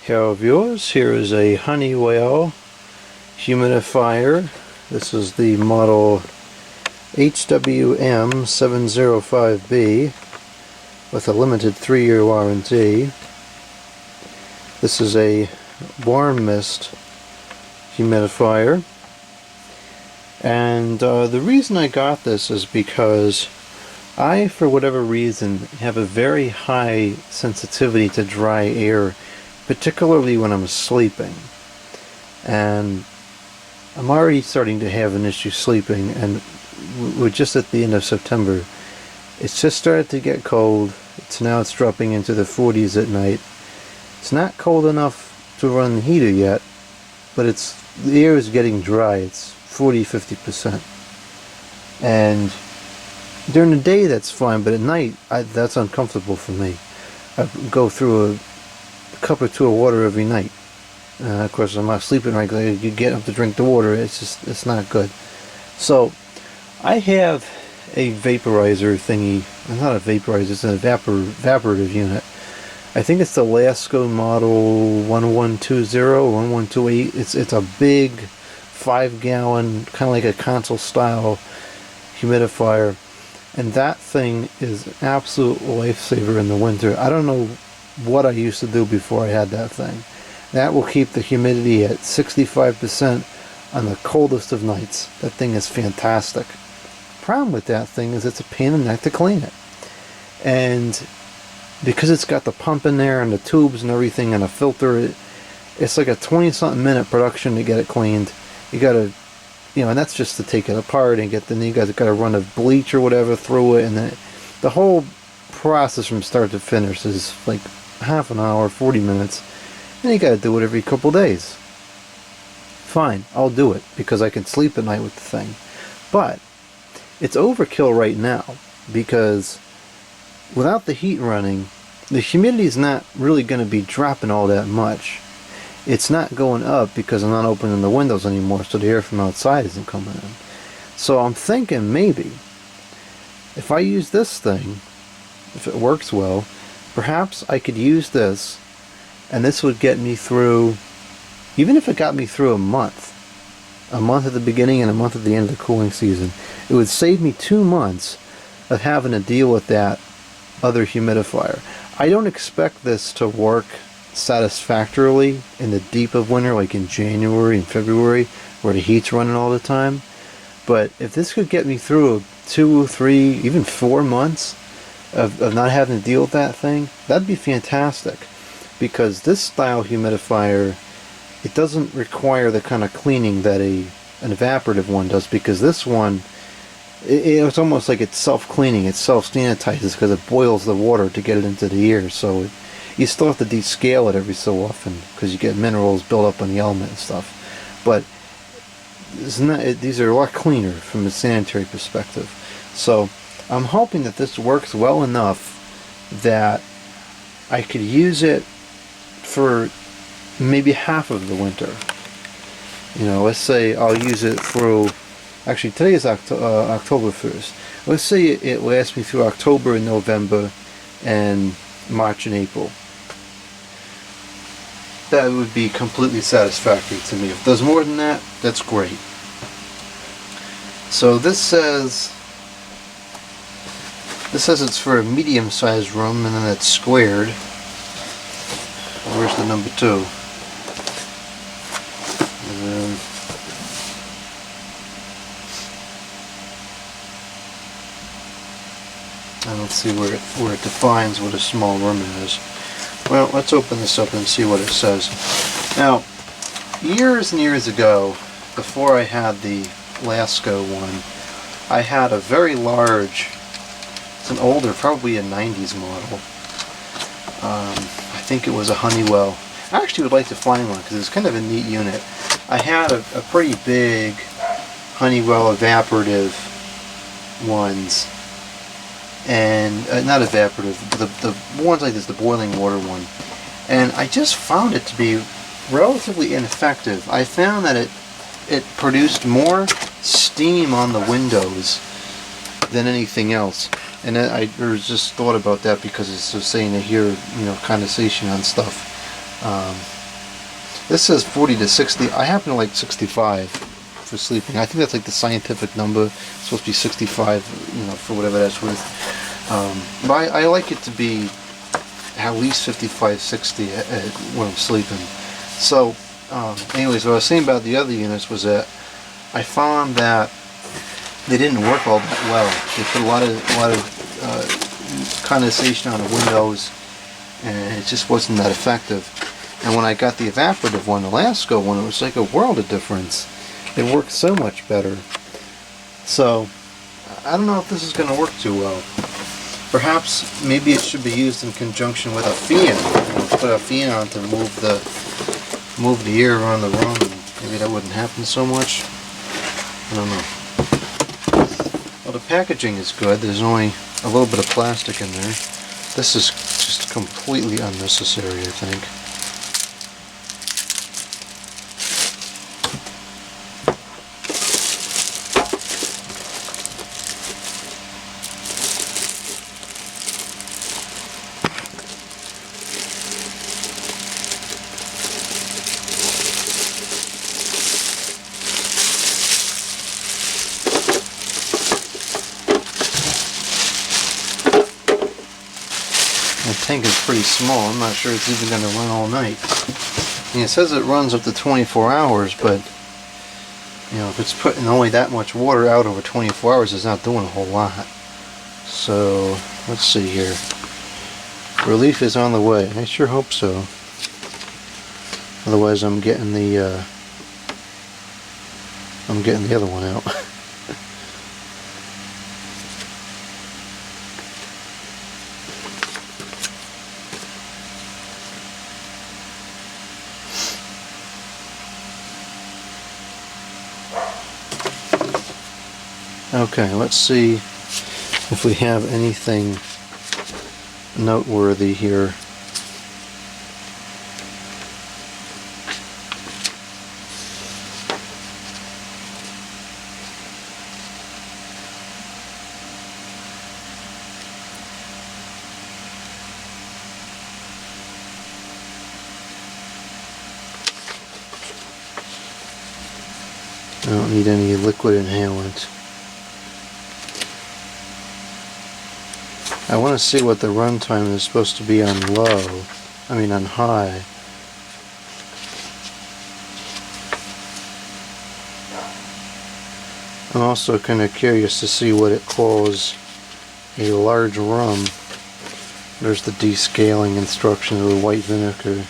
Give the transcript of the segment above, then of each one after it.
Hello viewers, here is a Honeywell humidifier. This is the model HWM705B with a limited 3-year warranty. This is a warm mist humidifier, and the reason I got this is because I, for whatever reason, have a very high sensitivity to dry air, particularly when I'm sleeping. And I'm already starting to have an issue sleeping, and we're just at the end of September. It's just started to get cold. It's dropping into the 40s at night. It's not cold enough to run the heater yet, but the air is getting dry. It's 40-50%. And during the day that's fine, but at night that's uncomfortable for me. I go through a cup or two of water every night. Of course, I'm not sleeping regularly. You get up to drink the water. It's not good. So I have a vaporizer thingy. It's not a vaporizer. It's an evaporative unit. I think it's the Lasko model 1120 or 1128. It's a big 5-gallon, kind of like a console style humidifier, and that thing is an absolute lifesaver in the winter. I don't know what I used to do before I had that thing. That will keep the humidity at 65% on the coldest of nights. That thing is fantastic. Problem with that thing is it's a pain in the neck to clean it. And because it's got the pump in there and the tubes and everything and a filter, it's like a 20-something minute production to get it cleaned. You gotta, and that's just to take it apart and then you guys gotta run a bleach or whatever through it, and then the whole process from start to finish is like half an hour, 40 minutes, and you gotta do it every couple days. Fine, I'll do it because I can sleep at night with the thing. But it's overkill right now because without the heat running, the humidity is not really going to be dropping all that much. It's not going up because I'm not opening the windows anymore, so the air from outside isn't coming in. So I'm thinking maybe if I use this thing, if it works well, perhaps I could use this, and this would get me through, even if it got me through a month at the beginning and a month at the end of the cooling season, it would save me 2 months of having to deal with that other humidifier. I don't expect this to work satisfactorily in the deep of winter, like in January and February, where the heat's running all the time. But if this could get me through 2, 3, even 4 months of not having to deal with that thing, that'd be fantastic. Because this style humidifier, it doesn't require the kind of cleaning that an evaporative one does, because this one, it's almost like it's self-cleaning, it self-sanitizes because it boils the water to get it into the air. So you still have to descale it every so often because you get minerals built up on the element and stuff. But these are a lot cleaner from a sanitary perspective. So I'm hoping that this works well enough that I could use it for maybe half of the winter. Let's say I'll use it through, actually today is October 1st. Let's say it lasts me through October and November and March and April. That would be completely satisfactory to me. If there's more than that, that's great. So this says it's for a medium-sized room, and then it's squared. Where's the number 2? And let's see where it defines what a small room is. Well, let's open this up and see what it says. Now, years and years ago, before I had the Lasko one, I had a very large, it's an older, probably a 90s model. I think it was a Honeywell. I actually would like to find one because it's kind of a neat unit. I had a pretty big Honeywell evaporative ones, and not evaporative, the ones like this, the boiling water one, and I just found it to be relatively ineffective. I found that it produced more steam on the windows than anything else, and I just thought about that because it's so saying to hear condensation on stuff. This says 40 to 60. I happen to like 65 for sleeping. I think that's like the scientific number. It's supposed to be 65, you know, for whatever that's worth. But I like it to be at least 55, 60 when I'm sleeping. So, anyways, what I was saying about the other units was that I found that they didn't work all that well. They put a lot of condensation on the windows, and it just wasn't that effective. And when I got the evaporative one, the Lasko one, it was like a world of difference. It worked so much better. So, I don't know if this is going to work too well. Perhaps, maybe it should be used in conjunction with a fan. You know, put a fan on to move the air around the room, and maybe that wouldn't happen so much. I don't know. Well, the packaging is good. There's only a little bit of plastic in there. This is just completely unnecessary, I think. The tank is pretty small. I'm not sure it's even going to run all night. I mean, it says it runs up to 24 hours, but you know, if it's putting only that much water out over 24 hours, it's not doing a whole lot. So let's see here. Relief is on the way. I sure hope so. Otherwise, I'm getting the other one out. Okay, let's see if we have anything noteworthy here. I don't need any liquid inhalant. I want to see what the runtime is supposed to be on low, on high. I'm also kind of curious to see what it calls a large rum. There's the descaling instructions of the white vinegar.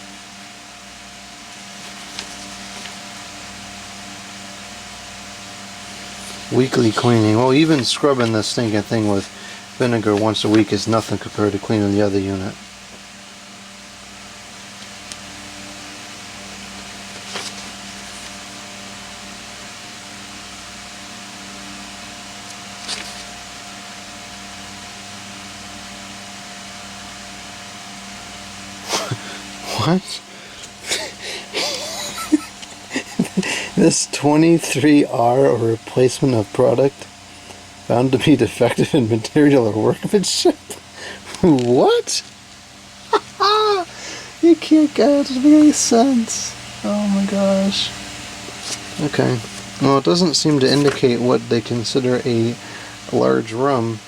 Weekly cleaning. Well, even scrubbing this stinking thing with vinegar once a week is nothing compared to cleaning the other unit. What? This 23R, a replacement of product, found to be defective in material or workmanship? What? You can't get it. Doesn't make any sense. Oh my gosh. Okay. Well, it doesn't seem to indicate what they consider a large rum.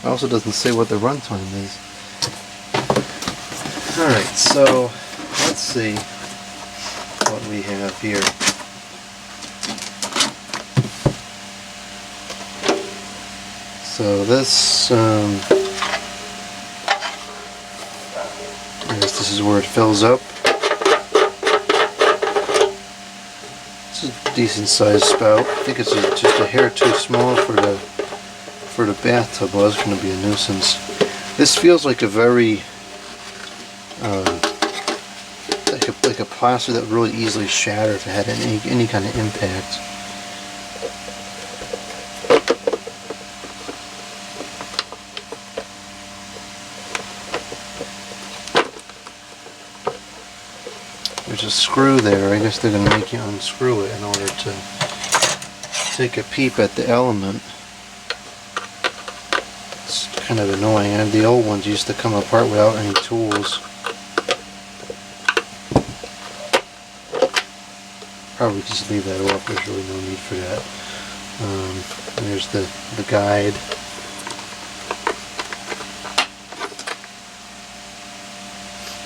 It also doesn't say what the runtime is. Alright, so let's see what we have here. So this, I guess this is where it fills up. It's a decent sized spout. I think it's just a hair too small for the bathtub. Well, it's going to be a nuisance. This feels like a very like a plaster that would really easily shatter if it had any kind of impact. There's a screw there. I guess they're going to make you unscrew it in order to take a peep at the element. It's kind of annoying. The old ones used to come apart without any tools. probably just leave that off. There's really no need for that. There's the guide.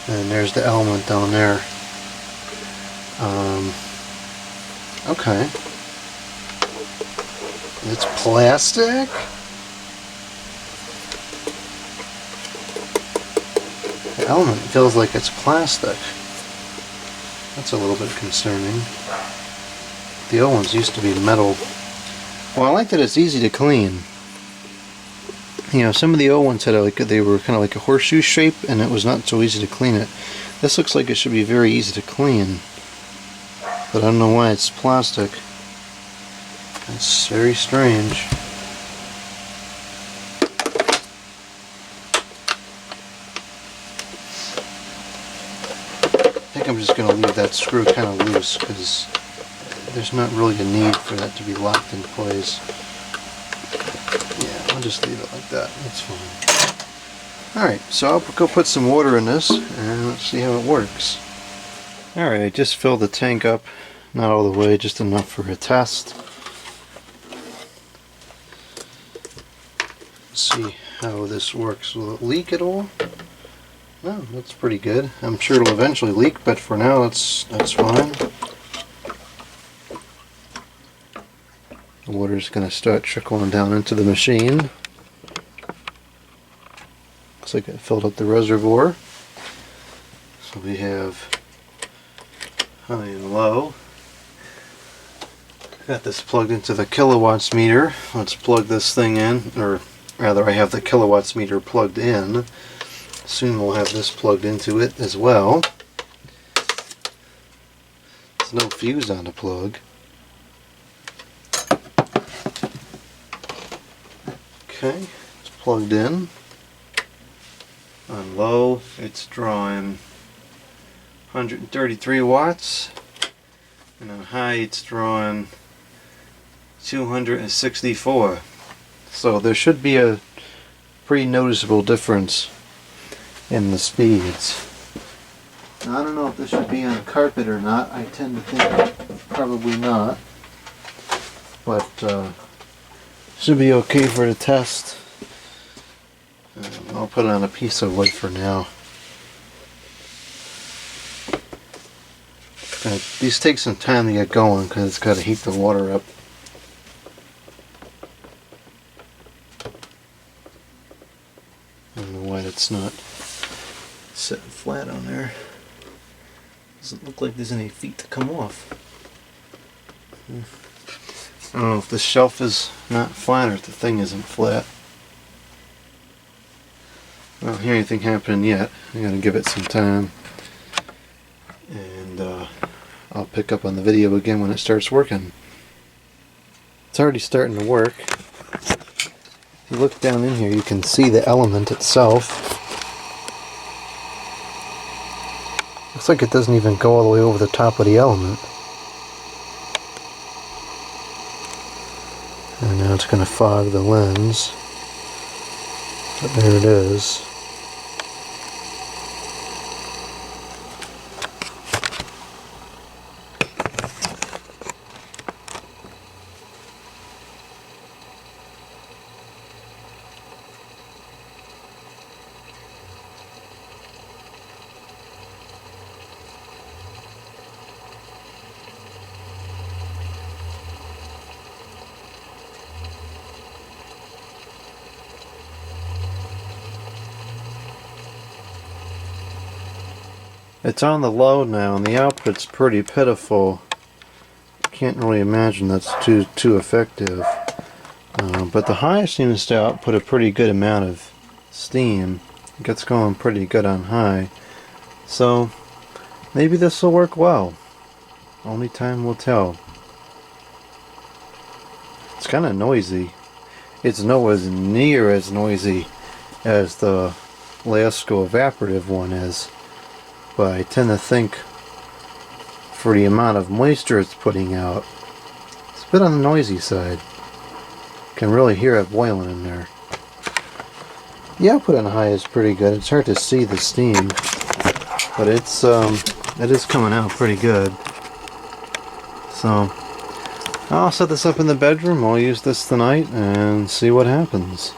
And there's the element down there. Okay. It's plastic? The element feels like it's plastic. That's a little bit concerning. The old ones used to be metal. Well, I like that it's easy to clean. You know, some of the old ones had they were kind of like a horseshoe shape, and it was not so easy to clean it. This looks like it should be very easy to clean, but I don't know why it's plastic. It's very strange. I think I'm just going to leave that screw kind of loose because there's not really a need for that to be locked in place. Yeah, I'll just leave it like that. That's fine. Alright, so I'll go put some water in this and let's see how it works. Alright, I just filled the tank up. Not all the way, just enough for a test. Let's see how this works. Will it leak at all? No, that's pretty good. I'm sure it'll eventually leak, but for now that's fine. The water's going to start trickling down into the machine. Looks like it filled up the reservoir. So we have high and low. Got this plugged into the kilowatts meter. Let's plug this thing in, or rather I have the kilowatts meter plugged in. Soon we'll have this plugged into it as well. There's no fuse on the plug. Okay, it's plugged in. On low, it's drawing 133 watts, and on high, it's drawing 264. So there should be a pretty noticeable difference in the speeds. Now, I don't know if this should be on carpet or not. I tend to think probably not, but should be okay for the test. I'll put it on a piece of wood for now. These take some time to get going because it's got to heat the water up. I don't know why that's not sitting flat on there. Doesn't look like there's any feet to come off. I don't know if the shelf is not flat or if the thing isn't flat. I don't hear anything happening yet. I'm going to give it some time. And I'll pick up on the video again when it starts working. It's already starting to work. If you look down in here, you can see the element itself. Looks like it doesn't even go all the way over the top of the element. And now it's going to fog the lens. But there it is. It's on the low now, and the output's pretty pitiful. Can't really imagine that's too effective. But the high seems to output a pretty good amount of steam. It gets going pretty good on high. So maybe this will work well. Only time will tell. It's kind of noisy. It's nowhere near as noisy as the Lasko evaporative one is. But I tend to think for the amount of moisture it's putting out, it's a bit on the noisy side. You can really hear it boiling in there. The output on high is pretty good. It's hard to see the steam, but it is coming out pretty good. So I'll set this up in the bedroom. I'll use this tonight and see what happens.